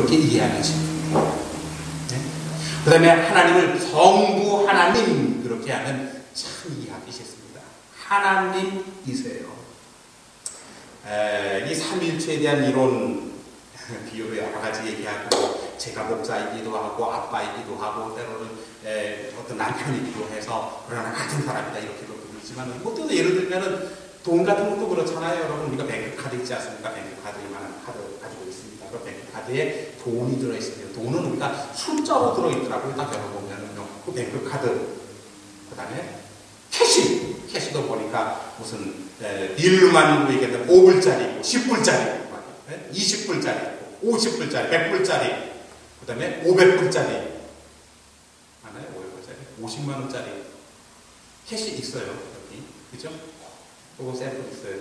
그렇게 이해하겠습니다. 네? 그 다음에 하나님을 성부 하나님 그렇게 하면 참 이해하기 쉽습니다. 하나님이세요. 이 삼일체에 대한 이론 비유로 여러 가지 얘기하고, 제가 목사이기도 하고 아빠이기도 하고 때로는 어떤 남편이기도 해서 그러나 같은 사람이다 이렇게도 부르지만, 뭐 또 예를 들면은 돈 같은 것도 그렇잖아요. 여러분, 우리가 뱅크카드 있지 않습니까? 뱅크카드 이만한 카드 가지고 있습니다. 그 뱅크카드에 돈이 들어있습니다. 돈은 우리가 숫자로 들어있더라고요. 딱 열어보면은요. 그 뱅크카드, 그 다음에 캐시도 보니까 무슨 일루만 얘기했는데 5불짜리 있고 10불짜리 있고 20불짜리 있고 50불짜리 100불짜리, 그 다음에 500불짜리 하나요? 500불짜리 50만원짜리 캐시 있어요. 여기 그죠? 그거 샘플 있어요.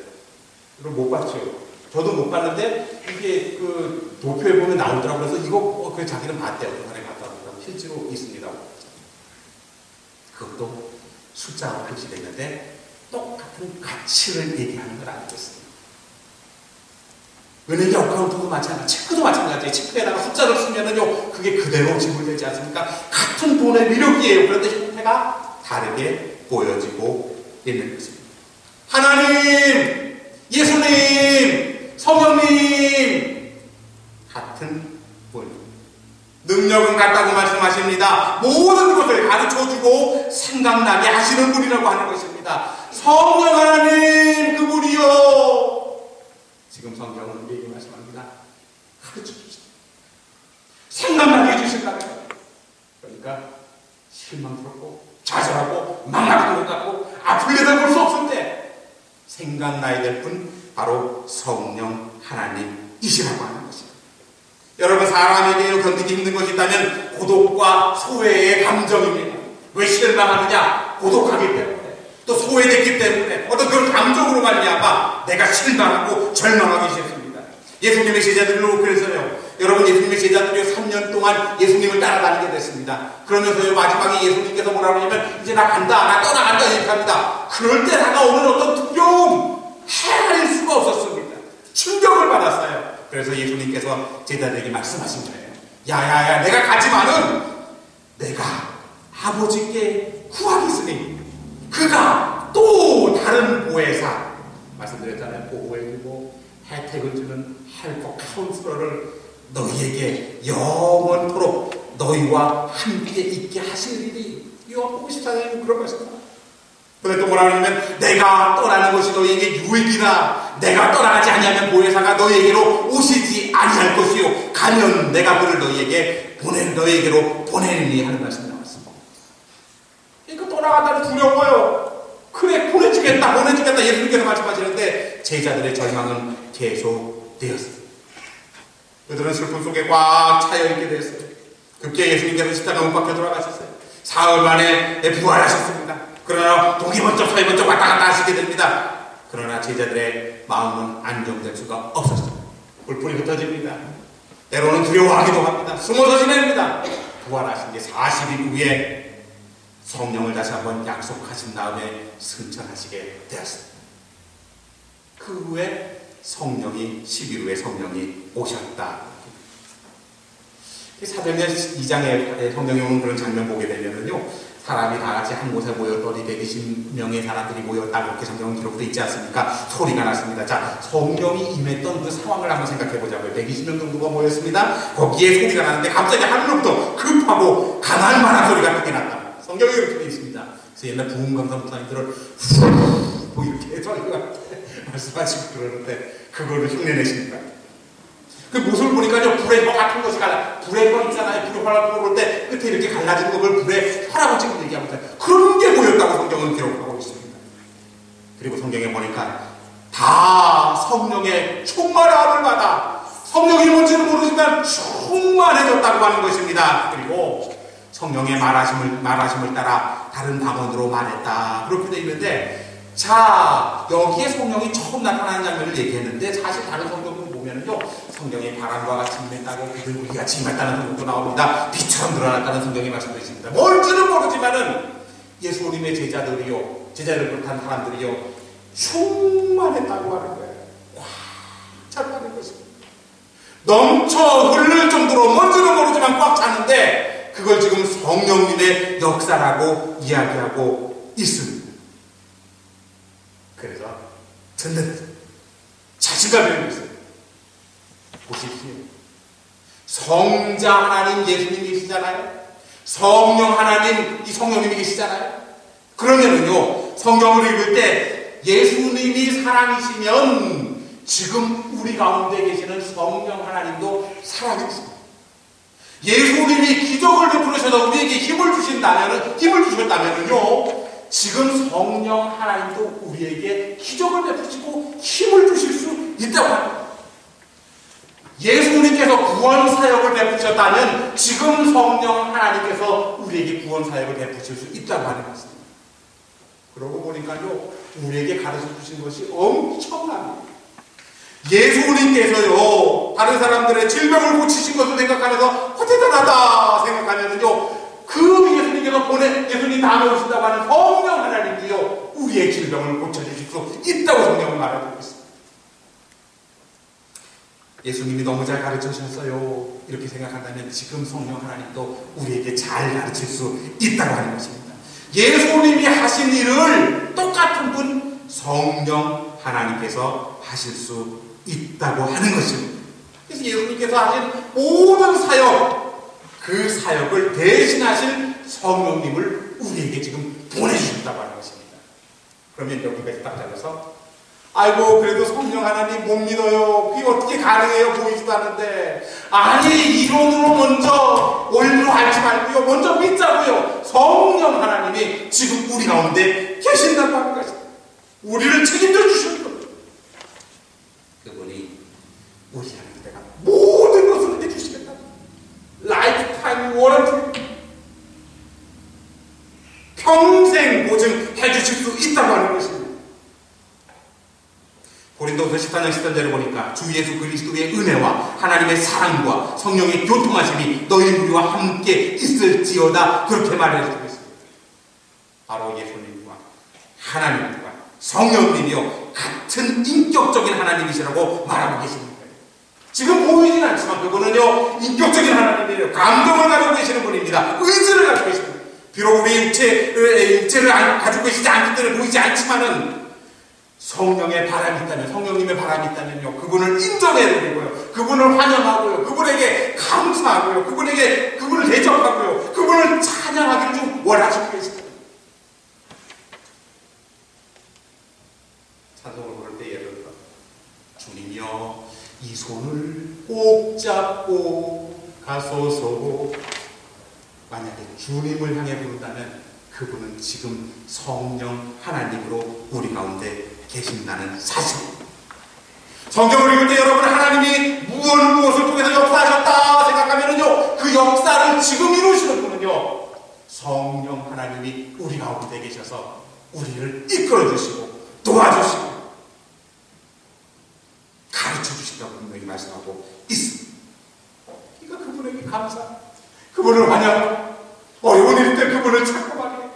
이걸 못 봤죠. 저도 못 봤는데 이게 그 도표에 보면 나오더라고요. 그래서 이거 그 자기는 봤대요. 전에 갔다 오니까 실제로 있습니다. 그것도 숫자가 표시되는데 똑같은 가치를 얘기하는 걸 알고 있습니다. 은행의 어카운트도 마찬가지, 체크도 마찬가지예요. 체크에다가 숫자를 쓰면은요, 그게 그대로 지불되지 않습니까? 같은 돈의 위력이에요. 그런데 형태가 다르게 보여지고 있는 것입니다. 하나님, 예수님, 성령님, 같은 분. 능력은 같다고 말씀하십니다. 모든 것을 가르쳐주고 생각나게 하시는 분이라고 하는 것입니다. 성령 하나님 그분이요. 지금 성경은 우리에게 말씀합니다. 가르쳐주십시오. 생각나게 해주실까요? 그러니까 실망스럽고 좌절하고 막막한 것 같고 앞을 내다볼 수 없을 때 생각나야 될 분, 바로 성령 하나님이시라고 하는 것입니다. 여러분, 사람에게 견디기 힘든 것이 있다면 고독과 소외의 감정입니다. 왜 실망하느냐? 고독하기 때문에, 또 소외됐기 때문에, 어떤 그런 감정으로 말미암아 내가 실망하고 절망하기 싫습니다. 예수님의 제자들로 그래서요, 여러분, 예수님의 제자들이 3년 동안 예수님을 따라다니게 됐습니다. 그러면서요, 마지막에 예수님께서 뭐라고 하냐면, 이제 나 간다, 나 떠나간다 얘기합니다. 그럴 때 다가오는 어떤 두려움, 헤아릴 수가 없었습니다. 충격을 받았어요. 그래서 예수님께서 제자들에게 말씀하신 거예요. 야야야, 내가 가지만은 내가 아버지께 구하겠으니 그가 또 다른 보혜사, 말씀드렸잖아요. 보호해주고 혜택을 주는 헬퍼 카운슬러를 너희에게 영원토록 너희와 함께 있게 하실 일이, 요한복음 14장에 그런 말씀입니다. 그런데 또 뭐라 하냐면, 내가 떠나는 것이 너희에게 유익이라. 내가 떠나가지 아니하면 보혜사가 너희에게로 오시지 아니할 것이요, 가면 내가 그를 너희에게로 보내리니 하는 말씀이 나왔습니다. 그러니까 떠나간다는 두려워요. 그래, 보내주겠다 예수님께서 말씀하시는데 제자들의 절망은 계속되었습니다. 그들은 슬픔 속에 꽉 차여있게 되었어요. 급기야 예수님께서 십자가 못 박혀 돌아가셨어요. 사흘 만에 부활하셨습니다. 그러나 동이 번쩍 서이 번쩍 왔다 갔다 하시게 됩니다. 그러나 제자들의 마음은 안정될 수가 없었습니다. 불풀이 흩어집니다. 때로는 두려워하기도 합니다. 숨어서 지냅니다. 부활하신 게 40일 후에 성령을 다시 한번 약속하신 다음에 승천하시게 되었습니다. 그 후에 10일 후에 성령이 오셨다. 사도행전 2장에 성령이 오는 그런 장면 보게 되면은요, 사람이 다 같이 한 곳에 모였더니 120명의 사람들이 모였다, 그렇게 성경 기록되어 있지 않습니까? 소리가 났습니다. 자, 성령이 임했던 그 상황을 한번 생각해 보자고요. 120명 정도가 모였습니다. 거기에 소리가 나는데 갑자기 하늘로부터 급하고 강한 만한 소리가 크게 났다. 성경에 이렇게 되어 있습니다. 그래서 옛날 부흥강사 목사님들은 뭐 이렇게 소리가 말씀하시고 그러는데 그거를 흉내내시는 거예요. 그 모습을 보니까요, 불에 뭐 같은 것이 불에 거 있잖아요. 불에 화를 볼 때 끝에 이렇게 갈라진 것을 불에 혈압을 찍고 얘기하고 있어요. 그런 게 보였다고 성경은 기록하고 있습니다. 그리고 성경에 보니까 다 성령의 충만함을 받아, 성령이 뭔지는 모르지만 충만해졌다고 하는 것입니다. 그리고 성령의 말하심을 따라 다른 방언으로 말했다, 그렇게 되어 있는데, 자, 여기에 성령이 처음 나타나는 장면을 얘기했는데, 사실 다른 성경을 보면은요, 성령이 바람과 같이 임했다고, 비둘기 같이 임했다는 성경도 나옵니다. 빛처럼 드러났다는 성경이 말씀되어 있습니다. 뭔지는 모르지만은 예수님의 제자들을 비롯한 사람들이요, 충만했다고 하는 거예요. 꽉 찼다는 것입니다. 넘쳐 흐를 정도로 그걸 지금 성령님의 역사라고 이야기하고 있습니다. 그래서 듣는 자신감이 있어요. 보십시오. 성자 하나님 예수님 계시잖아요. 성령 하나님 이 성령님이 계시잖아요. 그러면은요, 성경을 읽을 때 예수님이 사랑이시면 지금 우리 가운데 계시는 성령 하나님도 사랑이십니다. 예수님이 기적을 베풀으셔서 우리에게 힘을 주셨다면은요, 지금 성령 하나님도 우리에게 기적을 베푸시고 힘을 주실 수 있다고 합니다. 예수님께서 구원 사역을 베푸셨다면 지금 성령 하나님께서 우리에게 구원 사역을 베푸실 수 있다고 하는 것입니다. 그러고 보니까요, 우리에게 가르쳐 주신 것이 엄청납니다. 예수님께서요, 다른 사람들의 질병을 고치신 것을 생각하면서 대단하다 생각하면은요, 그 예수님 다음에 오신다고 하는 성령 하나님도요, 우리의 질병을 고쳐주실 수 있다고 성경은 말해주고 있습니다. 예수님이 너무 잘 가르치셨어요. 이렇게 생각한다면 지금 성령 하나님도 우리에게 잘 가르칠 수 있다고 하는 것입니다. 예수님이 하신 일을 똑같은 분 성령 하나님께서 하실 수 있다고 하는 것입니다. 그래서 예수님께서 하신 모든 사역, 그 사역을 대신하실 성령님을 우리에게 지금 보내주셨다고 하는 것입니다. 그러면 여기까지 딱 잘라서 아이고 그래도 성령 하나님 못 믿어요. 그게 어떻게 가능해요? 보이지도 않는데. 아니 이론으로 먼저 원리로 알지 말고요. 먼저 믿자고요. 성령 하나님이 지금 우리 가운데 계신다고 하는 것입니다. 우리를 책임져 주시는 겁니다. 그분이 우리한테 내가 모든 것을 해주시겠다. 라이프타임 워런티. 평생 보증해 주실 수 있다고 하는 것입니다. 고린도서 14장 10절을 보니까 주 예수 그리스도의 은혜와 하나님의 사랑과 성령의 교통하심이 너희 우리와 함께 있을지어다 그렇게 말해주고 있습니다. 바로 예수님과 하나님과 성령님이요 같은 인격적인 하나님이시라고 말하고 계십니다. 지금 보이진 않지만 그분은요 인격적인 하나님이에요. 감동을 가지고 계시는 분입니다. 의지를 가지고 계십니다. 비록 우리 육체를 가지고 계시지 않기 때문에 보이지 않지만은 성령의 바람이 있다면, 성령님의 바람이 있다면요, 그분을 인정해드리고요, 그분을 환영하고요, 그분에게 감사하고요, 그분을 대접하고요, 그분을 찬양하기를 좀 원하시고 계십니다. 찬송을 부를 때 예를 들어, 주님이여, 이 손을 꼭 잡고 가소서. 만약에 주님을 향해 부른다면, 그분은 지금 성령 하나님으로 우리 가운데 계신다는 사실입니다. 성경을 읽을 때 여러분 하나님이 무엇을 통해서 역사하셨다 생각하면은요 그 역사를 지금 이루시는 분은요 성령 하나님이 우리 가운데 계셔서 우리를 이끌어 주시고 도와주시고 가르쳐 주신다고 분명히 말씀하고 있습니다. 그러니까 그분에게 감사, 그분을 환영하고 어려운 일 때 그분을 찾고 말해요.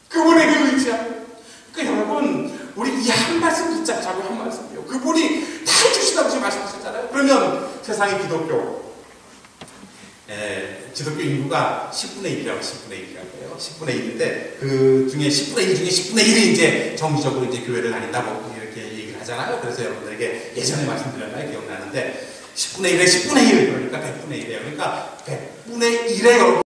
그분에게 의지하고. 그러니까 여러분 우리 이 한 말씀 붙잡자고 한 말씀이요. 그분이 다 해주시다고 지금 말씀하셨잖아요. 그러면 세상의 기독교 인구가 10분의 1이라고 10분의 1이라고요. 10분의 1인데 그 중에 10분의 1 중에 10분의 1이 이제 정기적으로 이제 교회를 다닌다고 이렇게 얘기를 하잖아요. 그래서 여러분들에게 예전에 말씀드렸나요? 기억나는데 10분의 1에 10분의 1 그러니까 100분의 1이에요. 그러니까 100분의 1에 여러분